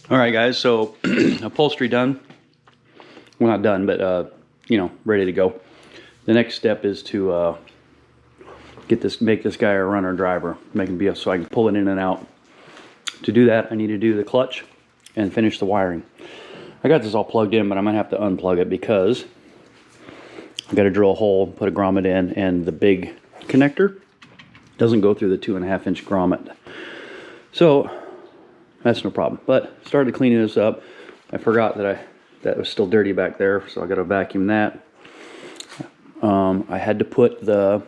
All right, guys, so upholstery done. Well, not done, but you know, ready to go. The next step is to make this guy a runner driver, make him be so I can pull it in and out. To do that, I need to do the clutch and finish the wiring. I got this all plugged in, but I'm gonna have to unplug it because I got to drill a hole, put a grommet in, and the big connector doesn't go through the 2.5 inch grommet. So that's no problem. But started cleaning this up. I forgot that was still dirty back there, so I got to vacuum that. I had to put the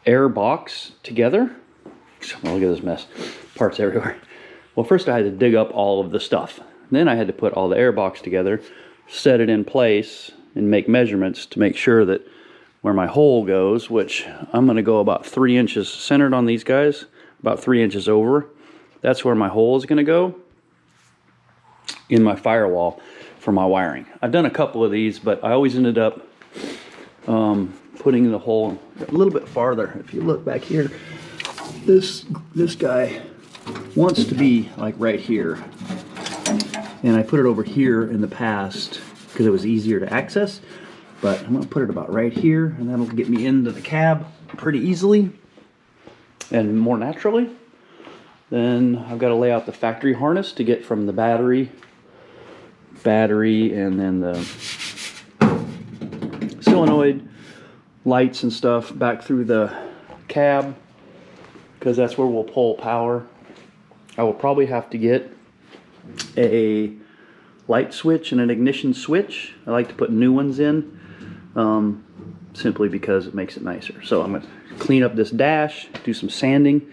air box together. Oh, look at this mess. Parts everywhere. Well, first I had to dig up all of the stuff. Then I had to put all the air box together, set it in place, and make measurements to make sure that where my hole goes, which I'm going to go about 3 inches centered on these guys, about 3 inches over. That's where my hole is going to go in my firewall for my wiring. I've done a couple of these, but I always ended up putting the hole a little bit farther. If you look back here, this guy wants to be like right here, and I put it over here in the past because it was easier to access, but I'm going to put it about right here, and that'll get me into the cab pretty easily and more naturally. Then I've got to lay out the factory harness to get from the battery and then the solenoid lights and stuff back through the cab, because that's where we'll pull power. I will probably have to get a light switch and an ignition switch. I like to put new ones in simply because it makes it nicer. So I'm going to clean up this dash, do some sanding,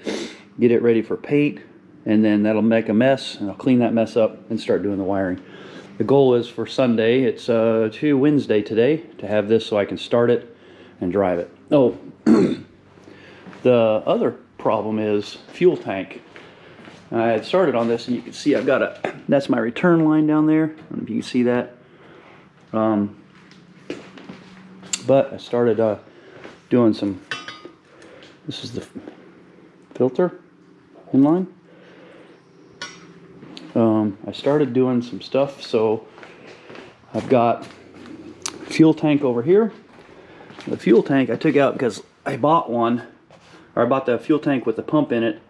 get it ready for paint, and then that'll make a mess, and I'll clean that mess up and start doing the wiring. The goal is for Sunday, it's Wednesday today, to have this so I can start it and drive it. Oh, the other problem is fuel tank. I had started on this, and you can see I've got that's my return line down there. I don't know if you can see that. But I started doing some, this is the filter inline. I started doing some stuff, so I've got fuel tank over here. The fuel tank I took out because I bought one, or I bought the fuel tank with the pump in it,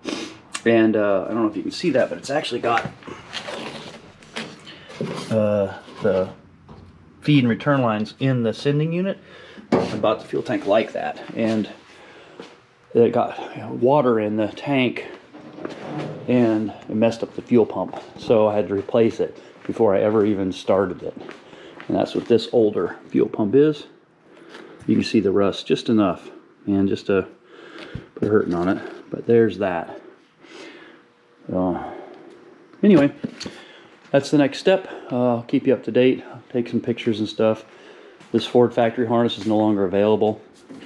and I don't know if you can see that, but it's actually got the feed and return lines in the sending unit. I bought the fuel tank like that, and it got water in the tank and it messed up the fuel pump, so I had to replace it before I ever even started it. And that's what this older fuel pump is. You can see the rust just enough, and just to put a hurting on it, but there's that. Anyway, that's the next step. I'll keep you up to date. I'll take some pictures and stuff. This Ford factory harness is no longer available,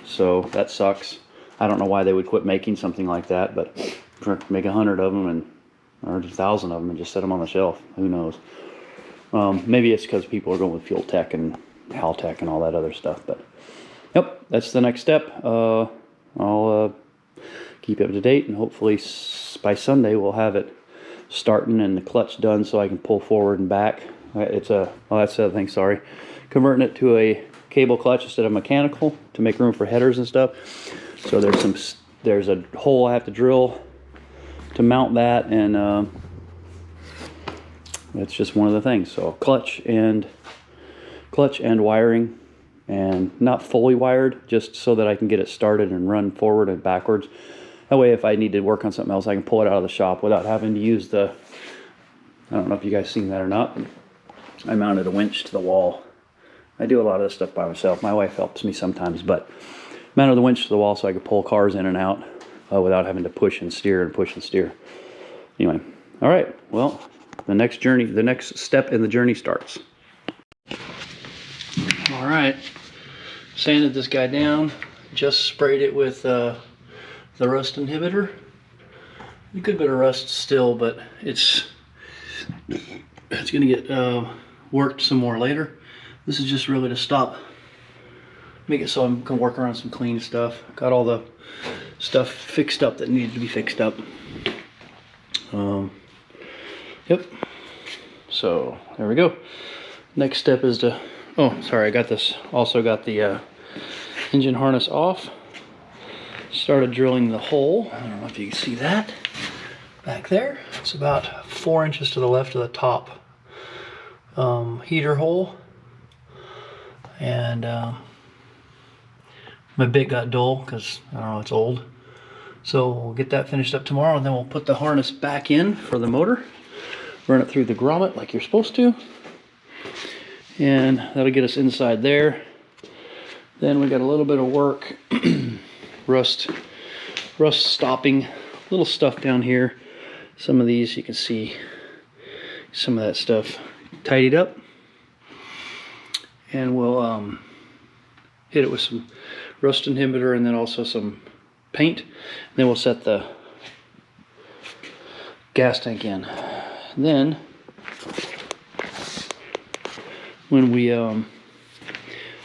so that sucks. I don't know why they would quit making something like that, but make 100 of them or 1,000 of them and just set them on the shelf. Who knows? Maybe it's because people are going with Fuel Tech and Haltech and all that other stuff. But yep, that's the next step. I'll keep you up to date, and hopefully by Sunday we'll have it starting and the clutch done so I can pull forward and back. It's a, oh, that's the other thing, sorry. Converting it to a cable clutch instead of mechanical to make room for headers and stuff. So there's a hole I have to drill to mount that, and it's just one of the things. So clutch and wiring, and not fully wired, just so that I can get it started and run forward and backwards. That way, if I need to work on something else, I can pull it out of the shop without having to use the, I don't know if you guys seen that or not, but I mounted a winch to the wall. I do a lot of this stuff by myself. My wife helps me sometimes, but mounted the winch to the wall so I could pull cars in and out without having to push and steer and push and steer. Anyway, all right, well, the next step in the journey starts. All right, sanded this guy down, just sprayed it with the rust inhibitor. A good bit of rust still, but it's gonna get worked some more later. This is just really to stop, make it so I can work around some clean stuff. Got all the stuff fixed up that needed to be fixed up. Yep. So there we go. Next step is to, oh, sorry, I got this, also got the engine harness off. Started drilling the hole. I don't know if you can see that back there. It's about 4 inches to the left of the top heater hole. And my bit got dull because, I don't know, it's old. So we'll get that finished up tomorrow, and then we'll put the harness back in for the motor. Run it through the grommet like you're supposed to. And that'll get us inside there. Then we got a little bit of work, rust stopping, little stuff down here. Some of these you can see some of that stuff tidied up. And we'll hit it with some rust inhibitor and then also some paint. And then we'll set the gas tank in. And then when we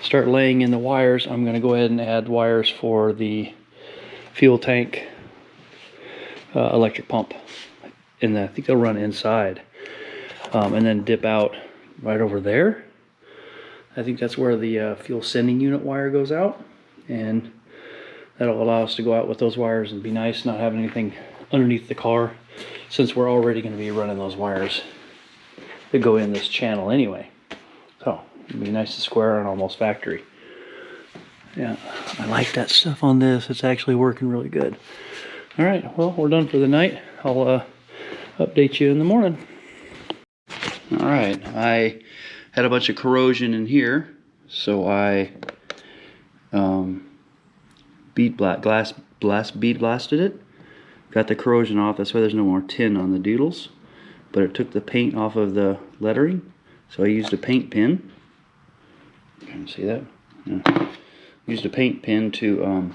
start laying in the wires, I'm going to go ahead and add wires for the fuel tank electric pump. And I think they'll run inside and then dip out right over there. I think that's where the fuel sending unit wire goes out, and that'll allow us to go out with those wires and be nice, not having anything underneath the car, since we're already going to be running those wires that go in this channel anyway. So it'd be nice to square on almost factory. Yeah, I like that stuff on this. It's actually working really good. All right, well, we're done for the night. I'll update you in the morning. All right, I had a bunch of corrosion in here, so I bead blasted it. Got the corrosion off. That's why there's no more tin on the doodles. But it took the paint off of the lettering, so I used a paint pen. Can you see that? Yeah. Used a paint pen to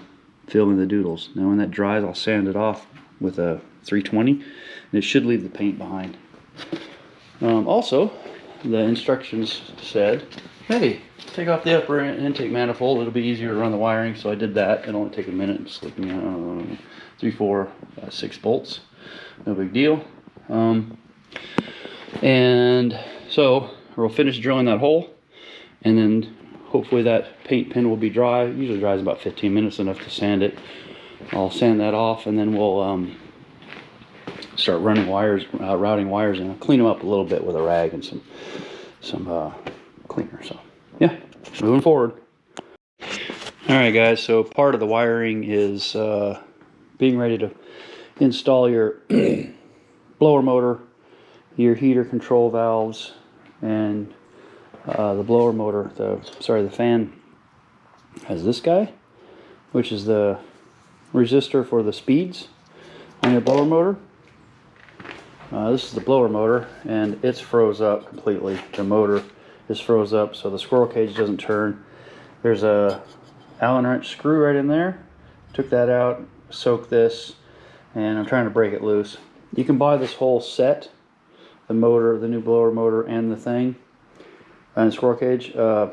fill in the doodles. Now when that dries, I'll sand it off with a 320, and it should leave the paint behind. Also, the instructions said, hey, take off the upper intake manifold. It'll be easier to run the wiring, so I did that. It'll only take a minute. Just like 3, 4, 6 bolts. No big deal. And so we'll finish drilling that hole, and then hopefully that paint pen will be dry. It usually dries about 15 minutes, enough to sand it. I'll sand that off, and then we'll start running wires, routing wires, and I'll clean them up a little bit with a rag and some cleaner. So yeah, moving forward. All right, guys. So part of the wiring is being ready to install your blower motor, your heater control valves, and the blower motor. The fan has this guy, which is the resistor for the speeds on your blower motor. This is the blower motor, and it's froze up completely. The motor is froze up, so the squirrel cage doesn't turn. There's a Allen wrench screw right in there. Took that out, soaked this, and I'm trying to break it loose. You can buy this whole set, the motor, the new blower motor, and the thing, and the squirrel cage. I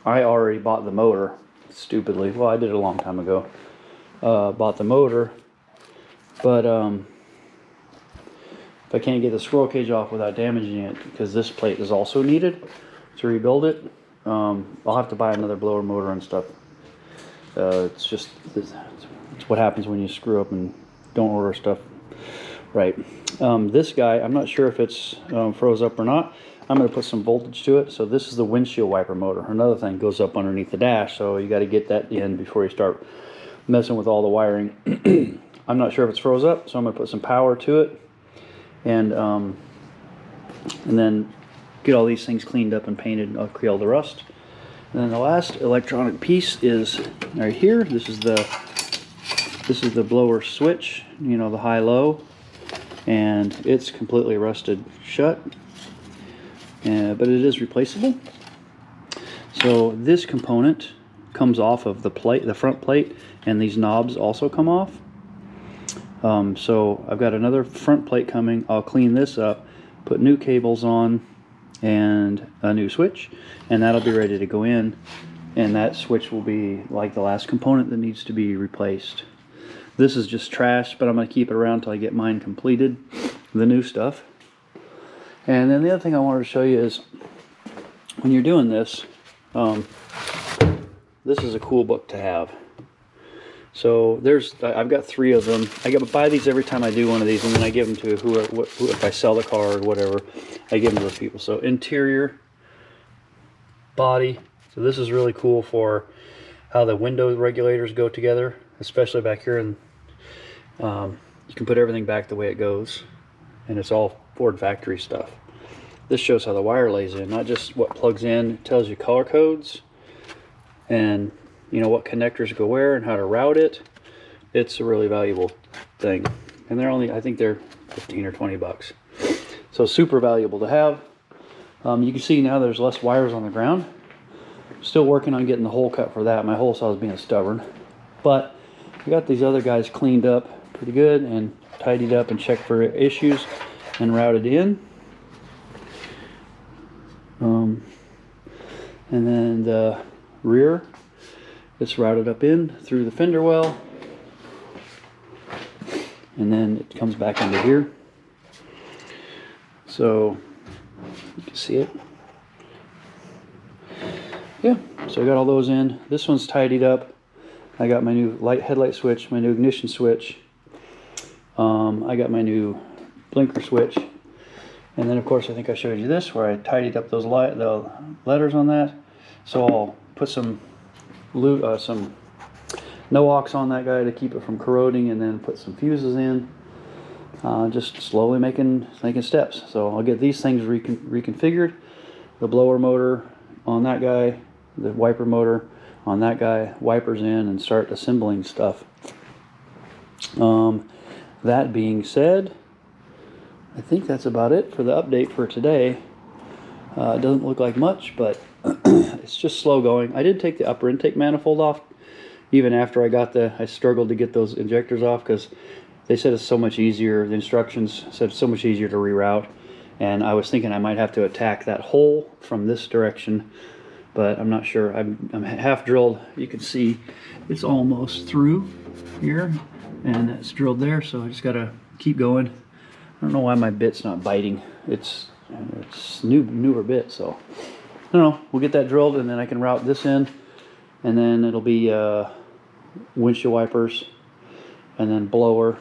already bought the motor, stupidly. Well, I did it a long time ago. Bought the motor, but if I can't get the squirrel cage off without damaging it, because this plate is also needed to rebuild it, I'll have to buy another blower motor and stuff. It's what happens when you screw up and don't order stuff right. This guy, I'm not sure if it's froze up or not. I'm going to put some voltage to it. So this is the windshield wiper motor. Another thing goes up underneath the dash, so you got to get that in before you start messing with all the wiring. I'm not sure if it's froze up, so I'm going to put some power to it, and then get all these things cleaned up and painted. I'll clear all the rust. And then the last electronic piece is right here. This is the blower switch, you know, the high-low, and it's completely rusted shut. But it is replaceable. So this component comes off of the plate, the front plate, and these knobs also come off. So I've got another front plate coming. I'll clean this up, put new cables on, and a new switch, and that'll be ready to go in. And that switch will be like the last component that needs to be replaced. This is just trash, but I'm going to keep it around until I get mine completed, the new stuff. And then the other thing I wanted to show you is when you're doing this, this is a cool book to have. So I've got 3 of them. I buy these every time I do one of these, and then I give them to who if I sell the car or whatever, I give them to those people. So interior, body. So this is really cool for how the window regulators go together, especially back here. And you can put everything back the way it goes, and it's all Ford factory stuff. This shows how the wire lays in, not just what plugs in. It tells you color codes and you know what connectors go where and how to route it. It's a really valuable thing, and they're only, I think they're 15 or 20 bucks. So super valuable to have. You can see now there's less wires on the ground. Still working on getting the hole cut for that. My hole saw is being stubborn, but I got these other guys cleaned up pretty good and tidied up and checked for issues and routed in. And then the rear, it's routed up in through the fender well, and then it comes back into here. So you can see it. Yeah, so I got all those in. This one's tidied up. I got my new headlight switch, my new ignition switch. I got my new blinker switch. And then of course I think I showed you this where I tidied up those the letters on that. So I'll put some no-ox on that guy to keep it from corroding, and then put some fuses in. Just slowly making steps. So I'll get these things reconfigured. The blower motor on that guy, the wiper motor on that guy, wipers in, and start assembling stuff. That being said, I think that's about it for the update for today. It doesn't look like much, but it's just slow going. I did take the upper intake manifold off even after I struggled to get those injectors off, because they said it's so much easier. The instructions said it's so much easier to reroute, and I was thinking I might have to attack that hole from this direction, but I'm not sure. I'm half drilled. You can see it's almost through here, and it's drilled there, so I just gotta keep going. I don't know why my bit's not biting. It's newer bit, so I don't know. We'll get that drilled, and then I can route this in, and then it'll be windshield wipers, and then blower,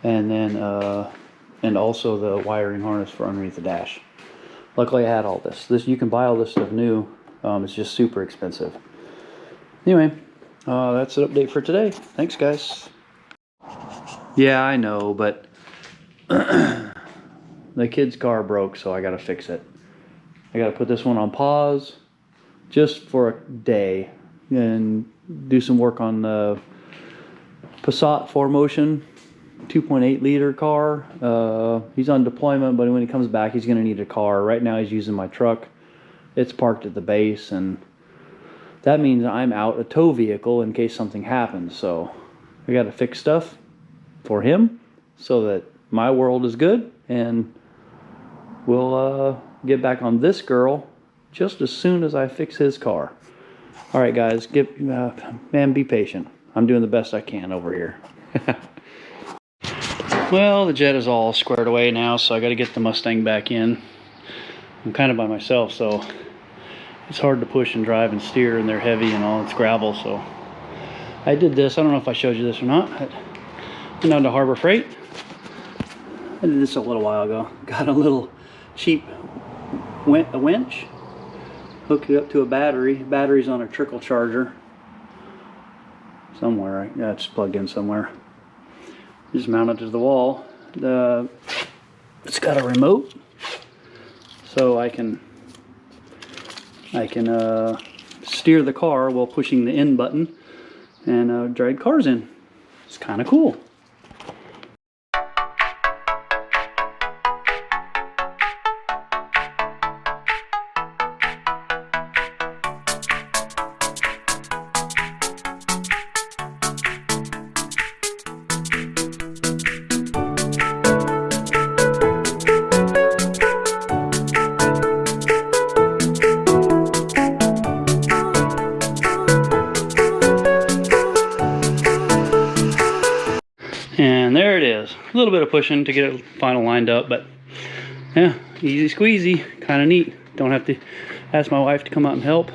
and then and also the wiring harness for underneath the dash. Luckily I had all this. You can buy all this stuff new. It's just super expensive. Anyway, that's an update for today. Thanks, guys. Yeah, I know, but the kid's car broke, so I gotta fix it. I gotta put this one on pause just for a day and do some work on the Passat 4Motion 2.8 liter car. He's on deployment, but when he comes back he's gonna need a car. Right now he's using my truck. It's parked at the base, and that means I'm out a tow vehicle in case something happens. So I gotta fix stuff for him so that my world is good, and we'll get back on this girl just as soon as I fix his car. All right, guys, man, be patient. I'm doing the best I can over here. Well, the jet is all squared away now, so I got to get the Mustang back in. I'm kind of by myself, so it's hard to push and drive and steer, and they're heavy and all. It's gravel, so I did this. I don't know if I showed you this or not. I went down to Harbor Freight. I did this a little while ago. Got a little cheap winch, hooked it up to a battery. Battery's on a trickle charger somewhere. Yeah, it's plugged in somewhere. Just mount it to the wall. It's got a remote, so I can steer the car while pushing the in button and drive cars in. It's kind of cool. And there it is. A little bit of pushing to get it final lined up, but yeah, easy squeezy, kind of neat. Don't have to ask my wife to come out and help.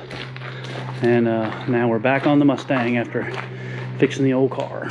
And now we're back on the Mustang after fixing the old car.